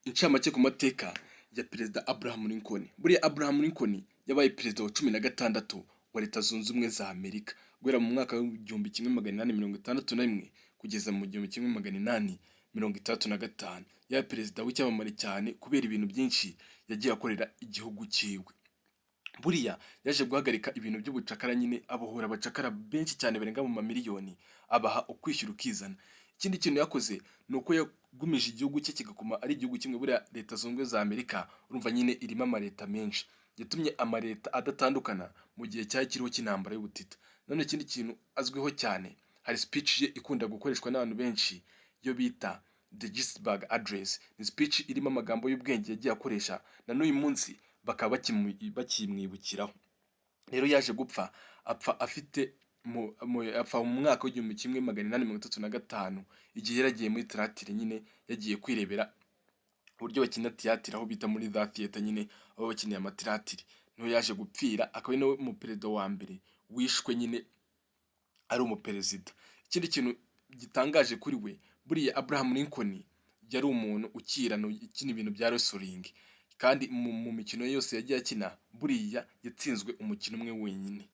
Incamake ku mateka ya Perezida Abraham Lincoln. Buriya Abraham Lincoln yabaye perezida wa 16 wa Leta Zunze Ubumwe za Amerika, guhera mu mwaka w'igihumbi kimwe magana inani mirongo itandatu na rimwe kugeza mu gihumbi kimwe magana inani mirongo itandatu na gatanu. Yabaye perezida w'icyamamare cyane kubera ibintu byinshi yagiye akorera igihugu cyiwe. Buriya yaje guhagarika ibintu by'ubucakara, nyine abohora abacakara benshi cyane barenga mu mamiliyoni, abaha ukwishyira ukizana. Ikindi kintu yakoze ni uko yagumije igihugu cye kigakoma ari igihugu kimwe. Buriya Leta Zunze Ubumwe za Amerika urumva nyine irimo amaleta menshi, yatumye amaleta adatandukana mu gihe cyari kiriho cy'intambara y'ubutita. None ikindi kintu azwiho cyane, hari speech ye ikunda gukoreshwa n'abantu benshi yo bita the Gettysburg Address. Ni speech irimo amagambo y'ubwenge yagiye akoresha, na n'uyu munsi bakaba bakimwibukiraho. Rero yaje gupfa, apfa mu mwaka w'igihumbi kimwe magana inani mirongo itatu na gatanu, igihe yaragiye muri teatire, nyine yagiye kwirebera uburyo bakina tiyatire, aho bita muri za theater, nyine aho bakiniye amatiratire. Niho yaje gupfira, akaba ari nawe umuperezida wa mbere wishwe nyine ari umuperezida. Ikindi kintu gitangaje kuri we, buriya Abraham Lincoln yari umuntu ukina ibintu bya wrestling, kandi mu mikino yose yagiye akina buriya yatsinzwe umukino umwe wenyine.